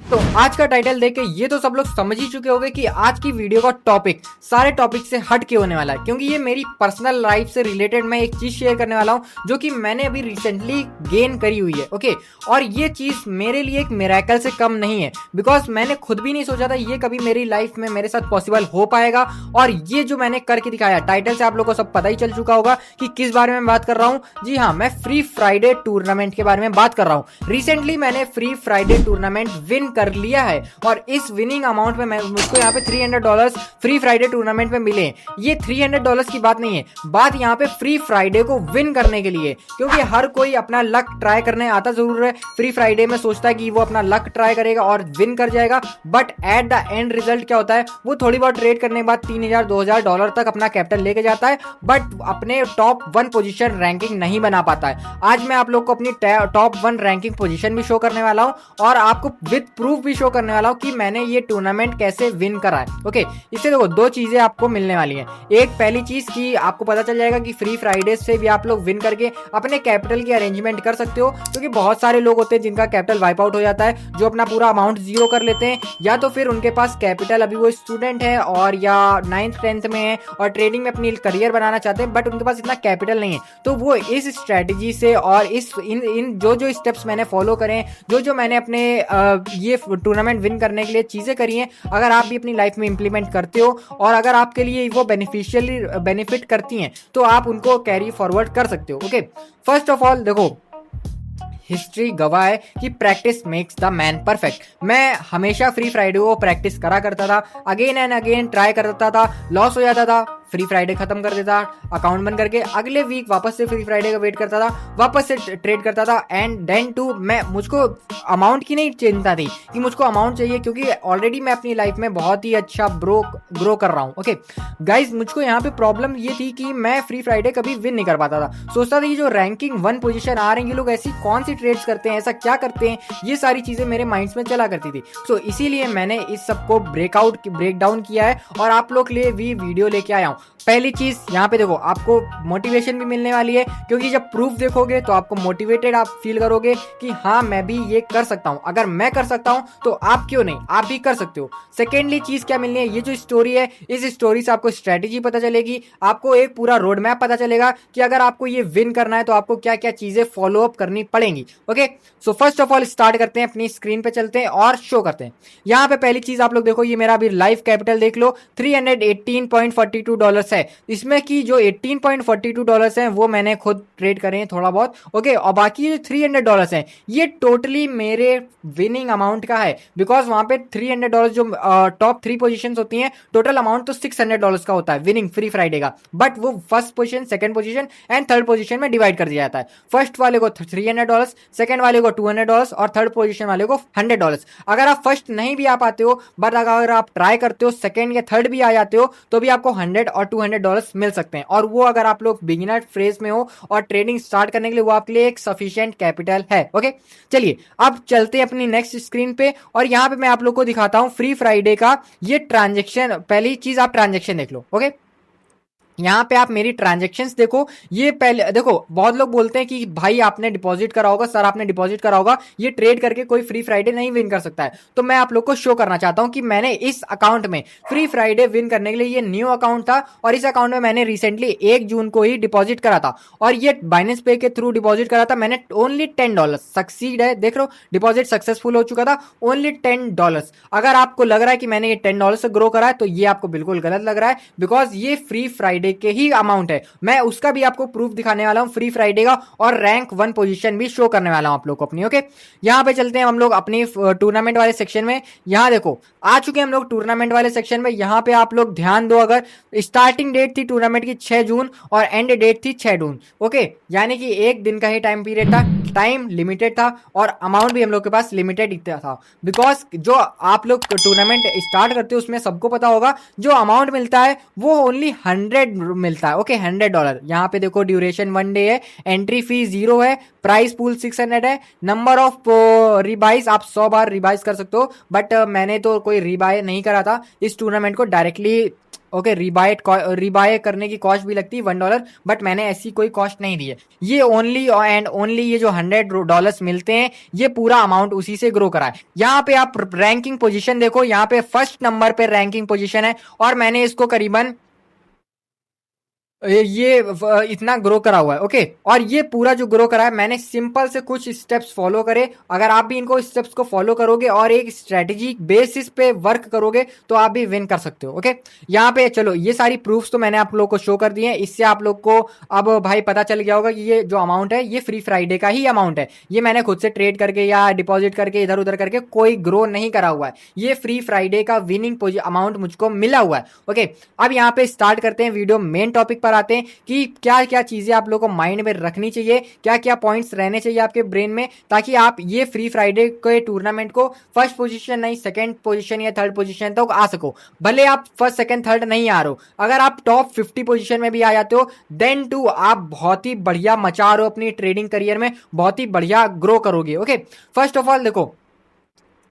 तो आज का टाइटल देख के ये तो सब लोग समझ ही चुके होंगे कि आज की वीडियो का टॉपिक सारे टॉपिक से हट के होने वाला है, क्योंकि ये मेरी पर्सनल लाइफ से रिलेटेड मैं एक चीज शेयर करने वाला हूँ जो कि मैंने अभी रिसेंटली गेन करी हुई है। ओके, और ये चीज मेरे लिए एक मिरेकल से कम नहीं है, बिकॉज मैंने खुद भी नहीं सोचा था ये कभी मेरी लाइफ में मेरे साथ पॉसिबल हो पाएगा। और ये जो मैंने करके दिखाया, टाइटल से आप लोगों को सब पता ही चल चुका होगा कि किस बारे में बात कर रहा हूँ। जी हाँ, मैं फ्री फ्राइडे टूर्नामेंट के बारे में बात कर रहा हूँ। रिसेंटली मैंने फ्री फ्राइडे टूर्नामेंट विन कर लिया है और इस विनिंग अमाउंट में मुझको यहाँ पे $300 फ्री फ्राइडे टूर्नामेंट में मिले। ये $300 की बात नहीं है, बात यहाँ पे फ्री फ्राइडे को विन करने के लिए, क्योंकि हर कोई अपना लक ट्राई करने आता जरूर है। फ्री फ्राइडे में सोचता है कि वो अपना लक ट्राई करेगा और विन कर जाएगा, but at the end result क्या होता है, वो थोड़ी बहुत ट्रेड करने के बाद $3000-2000 तक अपना कैपिटल लेके जाता है, बट अपने टॉप 1 पोजीशन रैंकिंग नहीं बना पाता है। आज मैं आप लोग को अपनी टॉप 1 रैंकिंग पोजीशन भी शो करने वाला हूँ और आपको विद प्रूफ भी शो करने वाला हूं कि मैंने ये टूर्नामेंट कैसे विन करा है। ओके, इससे देखो दो चीजें आपको मिलने वाली हैं। एक, पहली चीज कि आपको पता चल जाएगा कि फ्री फ्राइडे से भी आप लोग विन करके अपने कैपिटल की अरेंजमेंट कर सकते हो, क्योंकि बहुत सारे लोग होते हैं जिनका कैपिटल वाइप आउट हो जाता है, जो अपना पूरा अमाउंट जीरो कर लेते हैं, या तो फिर उनके पास कैपिटल, अभी वो स्टूडेंट है और या 9th 10th में है और ट्रेडिंग में अपनी करियर बनाना चाहते हैं, बट उनके पास इतना कैपिटल नहीं है। तो वो इस स्ट्रेटेजी से और इन जो स्टेप्स मैंने फॉलो करें, जो मैंने अपने ये टूर्नामेंट विन करने के लिए चीजें करी हैं, अगर आप भी अपनी लाइफ में इंप्लीमेंट करते हो और अगर आपके लिए वो बेनिफिशियली बेनिफिट करती हैं, तो आप उनको कैरी फॉरवर्ड कर सकते हो। ओके, फर्स्ट ऑफ ऑल देखो, हिस्ट्री गवाह है कि practice makes the man perfect. मैं हमेशा फ्री फ्राइडे को प्रैक्टिस करा करता था, अगेन एंड अगेन ट्राई करता था, लॉस हो जाता था, फ्री फ्राइडे खत्म कर देता, अकाउंट बंद करके अगले वीक वापस से फ्री फ्राइडे का वेट करता था, वापस से ट्रेड करता था, एंड देन टू मुझको अमाउंट की नहीं चिंता थी कि मुझको अमाउंट चाहिए, क्योंकि ऑलरेडी मैं अपनी लाइफ में बहुत ही अच्छा ग्रो कर रहा हूँ। ओके गाइज, मुझको यहाँ पे प्रॉब्लम ये थी कि मैं फ्री फ्राइडे कभी विन नहीं कर पाता था। सोचता था कि जो रैंकिंग 1 पोजीशन आ रही है, ये लोग ऐसी कौन सी ट्रेड्स करते हैं, ऐसा क्या करते हैं, ये सारी चीजें मेरे माइंड्स में चला करती थी। सो इसीलिए मैंने इस सबको ब्रेक डाउन किया है और आप लोग के लिए भी वीडियो लेके आया हूँ। पहली चीज यहाँ पे देखो, आपको मोटिवेशन भी मिलने वाली है, क्योंकि जब प्रूफ देखोगे तो आपको मोटिवेटेड आप फील करोगे कि हाँ मैं भी ये कर सकता हूँ, अगर मैं कर सकता हूँ तो आप क्यों नहीं, आप भी कर सकते हो। सेकेंडली चीज क्या मिलनी है, ये जो स्टोरी है, इस स्टोरी से आपको स्ट्रेटेजी पता चलेगी, आपको एक पूरा रोड मैप पता चलेगा कि अगर आपको ये विन करना है तो आपको क्या क्या चीजें फॉलो अप करनी पड़ेंगी। Okay, so first of all start करते हैं, अपनी स्क्रीन पे चलते हैं और शो करते हैं। यहाँ पे पहली चीज आप लोग देखो, ये मेरा अभी लाइव कैपिटल देख लो, $318.42 है। इसमें की जो $18.42 हैं वो मैंने खुद ट्रेड करे हैं थोड़ा बहुत। ओके, और बाकी जो $300 हैं ये टोटली मेरे विनिंग अमाउंट का है, बिकॉज वहां पे $300 जो टॉप 3 पोजीशंस होती हैं, टोटल अमाउंट तो $600 का होता है विनिंग फ्री फ्राइडे का, बट वो first position, second position and third position में डिवाइड कर दिया जाता है। फर्स्ट वाले को $300, सेकंड वाले को $200 और थर्ड पोजीशन वाले को $100। अगर आप फर्स्ट नहीं भी आ पाते हो, बट अगर आप ट्राई करते हो, सेकंड या थर्ड भी आ जाते हो, तो भी आपको $100 और $200 मिल सकते हैं। और वो अगर आप लोग बिगिनर फेज में हो और ट्रेडिंग स्टार्ट करने के लिए, वो आपके लिए एक सफिशिएंट कैपिटल है। ओके, चलिए अब चलते हैं अपनी नेक्स्ट स्क्रीन पे और यहां पे मैं आप लोग को दिखाता हूं फ्री फ्राइडे का ये ट्रांजेक्शन। पहली चीज आप ट्रांजेक्शन देख लो। ओके, यहाँ पे आप मेरी ट्रांजैक्शंस देखो। ये पहले देखो, बहुत लोग बोलते हैं कि भाई आपने डिपॉजिट करा होगा, सर आपने डिपॉजिट करा होगा, ये ट्रेड करके कोई फ्री फ्राइडे नहीं विन कर सकता है। तो मैं आप लोग को शो करना चाहता हूं कि मैंने इस अकाउंट में फ्री फ्राइडे विन करने के लिए, ये न्यू अकाउंट था और इस अकाउंट में मैंने रिसेंटली 1 जून को ही डिपॉजिट करा था और ये बाइनेंस पे के थ्रू डिपॉजिट करा था मैंने। ओनली $10 सक्सीड है, देख लो डिपॉजिट सक्सेसफुल हो चुका था, ओनली $10। अगर आपको लग रहा है कि मैंने ये $10 से ग्रो करा है, तो ये आपको बिल्कुल गलत लग रहा है, बिकॉज ये फ्री फ्राइडे के ही अमाउंट है। मैं उसका भी आपको प्रूफ दिखाने वाला हूं फ्री फ्राइडे का, और रैंक 1 पोजीशन भी शो करने वाला हूं आप लोग को अपनी। ओके, यहां पे चलते हैं हम लोग अपनी टूर्नामेंट वाले सेक्शन में। यहां देखो आ चुके हम लोग टूर्नामेंट वाले सेक्शन में। यहां पे आप लोग ध्यान दो, अगर स्टार्टिंग डेट थी टूर्नामेंट की 6 जून और एंड डेट थी 6 जून। ओके, यानी कि एक दिन का ही टाइम पीरियड था, टाइम लिमिटेड था और अमाउंट भी हम लोग के पास लिमिटेड इतना था, बिकॉज जो आप लोग टूर्नामेंट स्टार्ट करते हो उसमें सबको पता होगा जो अमाउंट मिलता है वो ओनली 100 मिलता है। ओके, $100। यहाँ पे देखो ड्यूरेशन 1 डे है, एंट्री फी 0 है, प्राइस पूल 600 है, नंबर ऑफ रिबाइज आप 100 बार रिबाइज कर सकते हो, बट मैंने तो कोई रिबाय नहीं करा था इस टूर्नामेंट को डायरेक्टली ओके, रिबाय करने की कॉस्ट भी लगती है $1, बट मैंने ऐसी कोई कॉस्ट नहीं दी है। ये ओनली एंड ओनली ये जो $100 मिलते हैं, ये पूरा अमाउंट उसी से ग्रो करा है। यहाँ पे आप रैंकिंग पोजीशन देखो, यहाँ पे फर्स्ट नंबर पे रैंकिंग पोजीशन है, और मैंने इसको करीबन इतना ग्रो करा हुआ है। ओके, और ये पूरा जो ग्रो करा है मैंने सिंपल से कुछ स्टेप्स फॉलो करे। अगर आप भी इनको स्टेप्स को फॉलो करोगे और एक स्ट्रेटेजी बेसिस पे वर्क करोगे तो आप भी विन कर सकते हो। ओके, यहाँ पे चलो ये सारी प्रूफ्स तो मैंने आप लोग को शो कर दिए हैं। इससे आप लोग को अब भाई पता चल गया होगा कि ये जो अमाउंट है ये फ्री फ्राइडे का ही अमाउंट है। ये मैंने खुद से ट्रेड करके या डिपॉजिट करके इधर उधर करके कोई ग्रो नहीं करा हुआ है। ये फ्री फ्राइडे का विनिंग अमाउंट मुझको मिला हुआ है। ओके, अब यहाँ पे स्टार्ट करते हैं वीडियो, मेन टॉपिक पर आते हैं कि क्या क्या चीजें आप लोगों को माइंड में रखनी चाहिए, क्या क्या पॉइंट्स रहने चाहिए आपके ब्रेन में, ताकि आप ये फ्री फ्राइडे के टूर्नामेंट को फर्स्ट पोजीशन नहीं, सेकंड पोजीशन या थर्ड पोजीशन तक आ सको। भले आप फर्स्ट सेकंड थर्ड नहीं आ रहे हो, अगर आप टॉप 50 पोजीशन में भी आ जाते हो, देन टू आप बहुत ही बढ़िया मचा रहे हो अपनी ट्रेडिंग करियर में, बहुत ही बढ़िया ग्रो करोगे। ओके, फर्स्ट ऑफ ऑल देखो,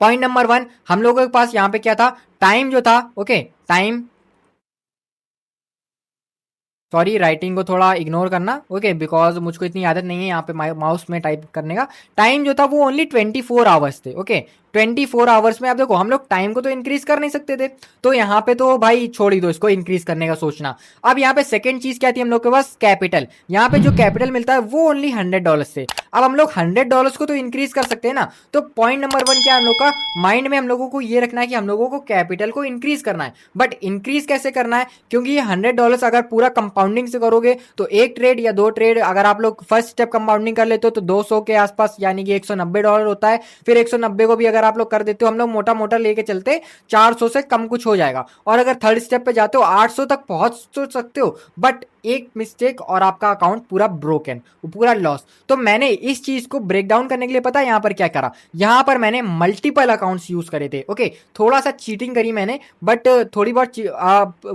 पॉइंट नंबर 1 हम लोगों के पास यहाँ पे क्या था, टाइम जो था। ओके, टाइम, सॉरी राइटिंग को थोड़ा इग्नोर करना। ओके, बिकॉज मुझको इतनी आदत नहीं है यहाँ पे माउस में टाइप करने का। टाइम जो था वो ओनली 24 आवर्स थे। ओके, 24 आवर्स में आप देखो, हम लोग टाइम को तो इंक्रीज कर नहीं सकते थे, तो यहाँ पे तो भाई छोड़ ही दो इसको इंक्रीज करने का सोचना। अब यहाँ पे सेकंड चीज क्या थी हम लोग के पास, कैपिटल। यहाँ पे जो कैपिटल मिलता है वो ओनली $100 से। अब हम लोग $100 को तो इंक्रीज कर सकते हैं ना। तो पॉइंट नंबर 1 क्या हम लोग का माइंड में हम लोगों को ये रखना है कि हम लोगों को कैपिटल को इंक्रीज करना है। बट इंक्रीज कैसे करना है, क्योंकि ये $100 अगर पूरा कंपाउंडिंग से करोगे तो एक ट्रेड या दो ट्रेड, अगर आप लोग फर्स्ट स्टेप कंपाउंडिंग कर लेते हो तो 200 के आसपास यानी कि $190 होता है। फिर 190 को भी अगर आप लोग कर देते हो, हम लोग मोटा मोटा लेके चलते 400 से कम कुछ हो जाएगा। और अगर थर्ड स्टेप पे जाते हो 800 तक पहुंच तो सकते हो, बट एक मिस्टेक और आपका अकाउंट पूरा ब्रोकन, पूरा लॉस। तो मैंने इस चीज को ब्रेक डाउन करने के लिए पता है यहाँ पर क्या करा, यहाँ पर मैंने मल्टीपल अकाउंट्स यूज करे थे। ओके, थोड़ा सा चीटिंग करी मैंने, बट थोड़ी बहुत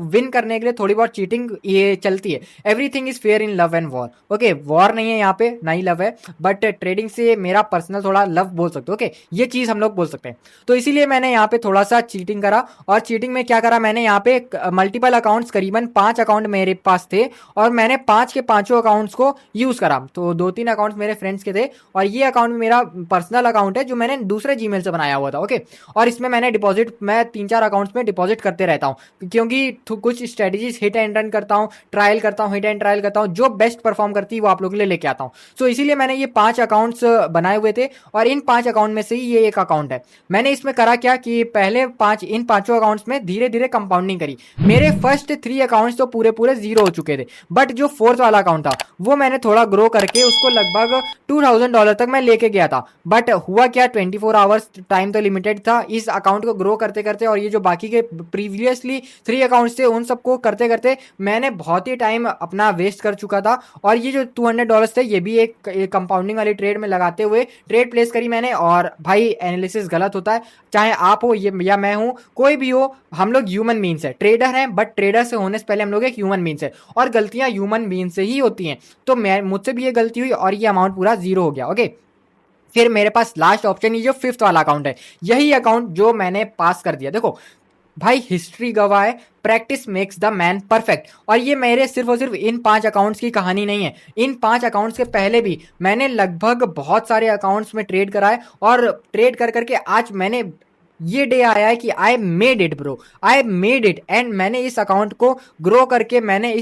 विन करने के लिए थोड़ी बहुत चीटिंग ये चलती है। Everything is fair in love and war. Okay, war नहीं है यहाँ पे, ना ही लव है, बट ट्रेडिंग से मेरा पर्सनल थोड़ा लव बोल सकते हो। ओके, ये चीज हम लोग बोल सकते हैं। तो इसीलिए मैंने यहाँ पे थोड़ा सा चीटिंग करा, और चीटिंग में क्या करा मैंने, यहाँ पे मल्टीपल अकाउंट्स, करीबन 5 अकाउंट मेरे पास थे, और मैंने 5 के पांचों अकाउंट्स को यूज करा। तो 2-3 अकाउंट्स मेरे फ्रेंड्स के थे, और ये अकाउंट मेरा पर्सनल अकाउंट है जो मैंने दूसरे जीमेल से बनाया हुआ था। ओके, और इसमें मैंने डिपॉजिट, मैं 3-4 अकाउंट्स में डिपॉजिट करते रहता हूँ, क्योंकि कुछ स्ट्रेटेजीज हिट एंड रन करता हूँ, ट्रायल करता हूँ, हिट एंड ट्रायल करता हूँ, जो बेस्ट परफॉर्म करती है वो आप लोगों के लिए लेके आता हूँ। सो इसीलिए मैंने ये 5 अकाउंट्स बनाए हुए थे, और इन 5 अकाउंट में से ही ये एक अकाउंट है। मैंने इसमें करा क्या कि पहले इन पांचों अकाउंट्स में धीरे धीरे कंपाउंडिंग करी। मेरे फर्स्ट 3 अकाउंट्स तो पूरे पूरे जीरो हो चुके थे, बट जो फोर्थ वाला अकाउंट था वो मैंने थोड़ा ग्रो करके उसको लगभग $2000 तक मैं लेके गया था। बट हुआ क्या, 24 आवर्स टाइम तो लिमिटेड था इस अकाउंट को ग्रो करते करते, और ये जो बाकी के प्रीवियसली 3 अकाउंट्स थे उन सबको करते करते मैंने बहुत ही टाइम अपना वेस्ट कर चुका था। और ये जो $200 थे ये भी एक कंपाउंडिंग वाली ट्रेड में लगाते हुए ट्रेड प्लेस करी मैंने। और भाई एनालिसिस गलत होता है, चाहे आप हो ये या मैं हूं, कोई भी हो, हम लोग ह्यूमन बीइंग्स है, ट्रेडर हैं, बट ट्रेडर से होने से पहले हम लोग एक ह्यूमन बीइंग्स है, और गलतियां ह्यूमन बीइंग से ही होती हैं। तो मैं मुझसे भी ये गलती हुई और ये अमाउंट पूरा जीरो हो गया। ओके, फिर मेरे पास लास्ट ऑप्शन ये जो 5th वाला अकाउंट है, यही अकाउंट जो मैंने पास कर दिया। देखो भाई, हिस्ट्री गवाह है, practice makes the man perfect. और ये मेरे सिर्फ और सिर्फ इन 5 अकाउंट्स की कहानी नहीं है, इन 5 अकाउंट्स के पहले भी मैंने लगभग बहुत सारे अकाउंट्स में ट्रेड कराए, और ट्रेड कर करके आज मैंने ये डे आया है कि I made it bro, I made it. And मैंने इस अकाउंट को ग्रो करके मैंने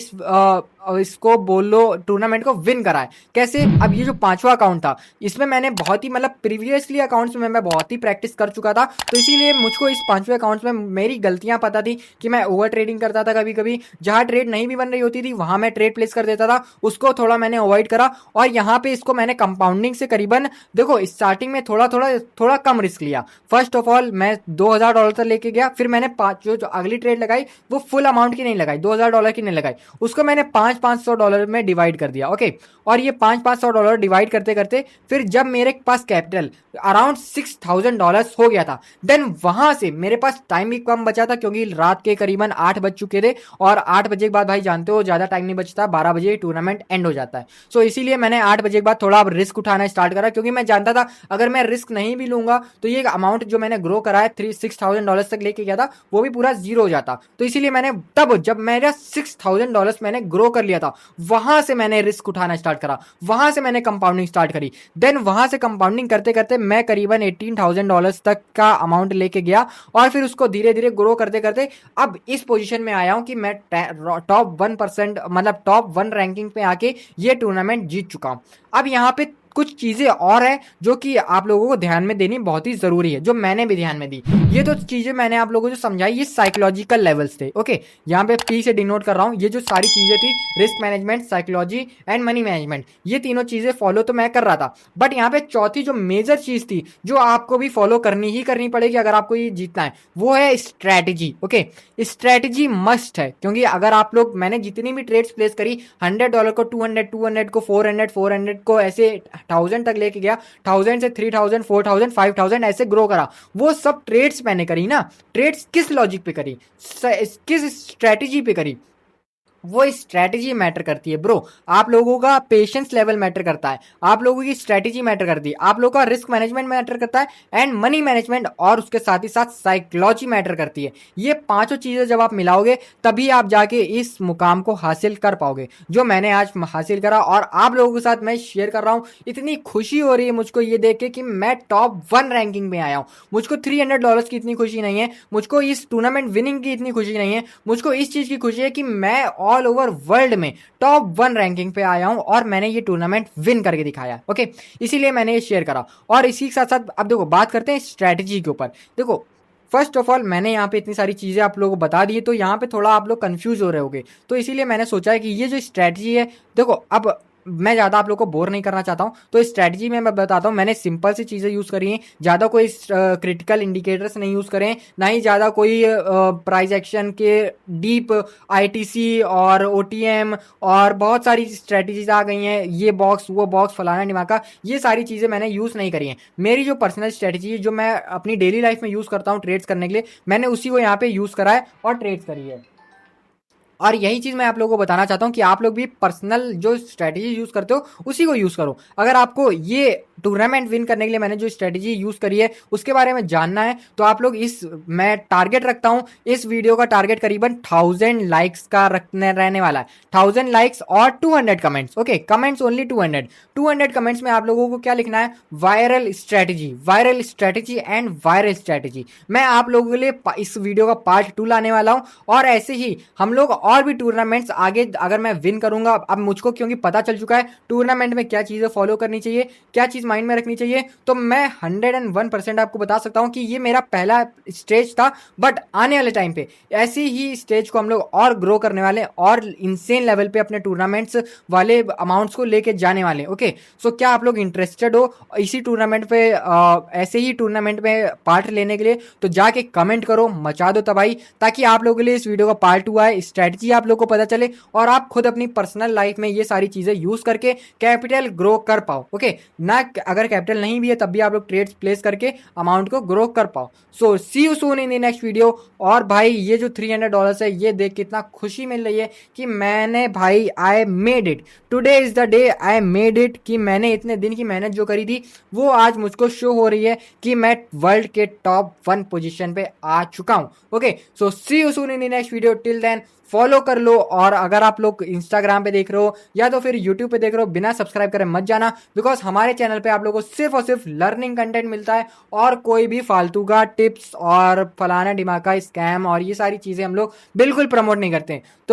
इसको बोल लो टूर्नामेंट को विन करा है। कैसे, अब ये जो 5वां अकाउंट था इसमें मैंने बहुत ही मतलब प्रीवियसली अकाउंट्स में मैं बहुत ही प्रैक्टिस कर चुका था, तो इसीलिए मुझको इस 5वें अकाउंट्स में मेरी गलतियां पता थी कि मैं ओवर ट्रेडिंग करता था। कभी कभी जहां ट्रेड नहीं भी बन रही होती थी वहां मैं ट्रेड प्लेस कर देता था, उसको थोड़ा मैंने अवॉइड करा। और यहाँ पे इसको मैंने कंपाउंडिंग से करीबन, देखो स्टार्टिंग में थोड़ा कम रिस्क लिया। फर्स्ट ऑफ ऑल मैं $2000 तक लेके गया, फिर मैंने 5 जो अगली ट्रेड लगाई वो फुल अमाउंट की नहीं लगाई, $2000 की नहीं लगाई, उसको मैंने 5 $500 में डिवाइड कर दिया। ओके, और ये $500 डिवाइड करते करते फिर जब मेरे पास कैपिटल अराउंड $6000 हो गया था, देन वहां से मेरे पास टाइम भी कम बचा था क्योंकि रात के करीबन 8 बज चुके थे, और 8 बजे के बाद भाई जानते हो ज्यादा टाइम नहीं बचता, 12 बजे टूर्नामेंट एंड हो जाता है। सो इसीलिए मैंने 8 बजे के बाद थोड़ा अब रिस्क उठाना स्टार्ट करा, क्योंकि मैं जानता था अगर मैं रिस्क नहीं भी लूंगा तो ये अमाउंट जो मैंने ग्रो करा है $6000 तक लेके गया था वो भी पूरा जीरो हो जाता। तो इसीलिए मैंने तब जब मेरा $6000 मैंने ग्रो कर लिया था, वहां से मैंने रिस्क उठाना स्टार्ट करा, वहां से मैंने कंपाउंडिंग स्टार्ट करी। देन वहां से कंपाउंडिंग करते करते मैं करीबन $18000 तक का अमाउंट लेके गया, और फिर उसको धीरे धीरे ग्रो करते करते अब इस पोजीशन में आया हूं कि मैं टॉप 1%, मतलब टॉप 1 रैंकिंग पे आके ये टूर्नामेंट जीत चुका हूं। अब यहाँ पे कुछ चीजें और है जो कि आप लोगों को ध्यान में देनी बहुत ही जरूरी है, जो मैंने भी ध्यान में दी। ये तो चीजें मैंने आप लोगों को जो समझाई ये साइकोलॉजिकल लेवल्स थे। ओके, यहाँ पे पी से डिनोट कर रहा हूँ, ये जो सारी चीजें थी risk management, psychology and money management, ये तीनों चीजें फॉलो तो मैं कर रहा था, बट यहाँ पे चौथी जो मेजर चीज थी जो आपको भी फॉलो करनी ही करनी पड़ेगी अगर आपको ये जीतना है, वो है स्ट्रैटेजी। ओके, स्ट्रैटेजी मस्ट है, क्योंकि अगर आप लोग, मैंने जितनी भी ट्रेड्स प्लेस करी, $100 को 200 को 400 को ऐसे 1000 तक लेके गया, 1000 से 3000 4000 5000 ऐसे ग्रो करा, वो सब ट्रेड्स मैंने करी ना। ट्रेड्स किस लॉजिक पे करी, किस स्ट्रेटेजी पे करी, वो स्ट्रैटेजी मैटर करती है ब्रो। आप लोगों का पेशेंस लेवल मैटर करता है, आप लोगों की स्ट्रैटेजी मैटर करती है, आप लोगों का रिस्क मैनेजमेंट मैटर करता है, एंड मनी मैनेजमेंट, और उसके साथ ही साथ साइकोलॉजी मैटर करती है। ये पांचों चीजें जब आप मिलाओगे तभी आप जाके इस मुकाम को हासिल कर पाओगे जो मैंने आज हासिल करा, और आप लोगों के साथ मैं शेयर कर रहा हूं। इतनी खुशी हो रही है मुझको ये देख के कि मैं टॉप 1 रैंकिंग में आया हूं। मुझको $300 की इतनी खुशी नहीं है, मुझको इस टूर्नामेंट विनिंग की इतनी खुशी नहीं है, मुझको इस चीज की खुशी है कि मैं ऑल ओवर वर्ल्ड में टॉप 1 रैंकिंग पे आया हूं और मैंने ये टूर्नामेंट विन करके दिखाया। ओके, इसीलिए मैंने ये शेयर करा। और इसी के साथ साथ अब देखो बात करते हैं स्ट्रैटेजी के ऊपर। देखो, फर्स्ट ऑफ ऑल मैंने यहाँ पे इतनी सारी चीज़ें आप लोगों को बता दी है, तो यहाँ पे थोड़ा आप लोग कंफ्यूज हो रहे होगे, तो इसीलिए मैंने सोचा है कि ये जो स्ट्रैटेजी है, देखो अब मैं ज़्यादा आप लोग को बोर नहीं करना चाहता हूँ, तो स्ट्रैटेजी में मैं बताता हूँ। मैंने सिंपल सी चीज़ें यूज़ करी हैं, ज़्यादा कोई क्रिटिकल इंडिकेटर्स नहीं यूज़ करें, ना ही ज़्यादा कोई प्राइस एक्शन के डीप आईटीसी और ओटीएम और बहुत सारी स्ट्रैटेजीज आ गई हैं, ये बॉक्स वो बॉक्स फलाना ढिमाका, ये सारी चीज़ें मैंने यूज़ नहीं करी हैं। मेरी जो पर्सनल स्ट्रैटेजी है, जो मैं अपनी डेली लाइफ में यूज़ करता हूँ ट्रेड्स करने के लिए, मैंने उसी को यहाँ पे यूज़ करा है और ट्रेड्स करी है। और यही चीज़ मैं आप लोगों को बताना चाहता हूँ कि आप लोग भी पर्सनल जो स्ट्रैटेजी यूज़ करते हो उसी को यूज़ करो। अगर आपको ये टूर्नामेंट विन करने के लिए मैंने जो स्ट्रैटेजी यूज़ करी है उसके बारे में जानना है, तो आप लोग मैं टारगेट रखता हूँ, इस वीडियो का टारगेट करीबन 1000 लाइक्स का रहने वाला है। 1000 लाइक्स और 200 comments. Okay, comments only 200 comments में आप लोगों को क्या लिखना है, viral strategy and viral strategy. मैं आप लोगों के लिए इस वीडियो का पार्ट 2 लाने वाला हूँ, और ऐसे ही हम लोग और भी टूर्नामेंट्स आगे अगर मैं विन करूंगा, अब मुझको क्योंकि पता चल चुका है टूर्नामेंट में क्या चीज़ें फॉलो करनी चाहिए, क्या चीज़ माइंड में रखनी चाहिए, तो मैं 101% आपको बता सकता हूं कि ये मेरा पहला स्टेज था, बट आने वाले टाइम पे ऐसी ही स्टेज को हम लोग और ग्रो करने वाले और इंसेन लेवल पे अपने टूर्नामेंट्स वाले अमाउंट्स को लेके जाने वाले। ओके, सो क्या आप लोग इंटरेस्टेड हो इसी टूर्नामेंट पे, ऐसे ही टूर्नामेंट में पार्ट लेने के लिए, तो जाके कमेंट करो, मचा दो तबाही, ताकि आप लोगों के लिए इस वीडियो का पार्ट 2 आए, स्ट्रैटेजी आप लोग को पता चले और आप खुद अपनी पर्सनल लाइफ में ये सारी चीजें यूज करके कैपिटल ग्रो कर पाओ। ओके, ना अगर कैपिटल नहीं भी है तब भी आप लोग ट्रेड्स प्लेस करके अमाउंट को ग्रो कर पाओ। So see you soon in the next video. और भाई ये जो $300 है, ये देख कितना खुशी मिल रही है कि मैंने भाई I made it, today is the day I made it, कि मैंने इतने दिन की मेहनत जो करी थी वो आज मुझको शो हो रही है कि मैं वर्ल्ड के टॉप 1 पोजीशन पे आ चुका हूं। Okay, so see you soon in the next video, till then follow कर लो। और अगर आप लोग इंस्टाग्राम पे देख रहे हो या तो फिर यूट्यूब पे देख रहे हो, बिना सब्सक्राइब करे मत जाना, बिकॉज हमारे चैनल पे आप लोगों को सिर्फ और सिर्फ लर्निंग कंटेंट मिलता है, और कोई भी फालतू का टिप्स और फलाना डिमाका स्कैम और ये सारी चीज़ें हम लोग बिल्कुल प्रमोट नहीं करते। तो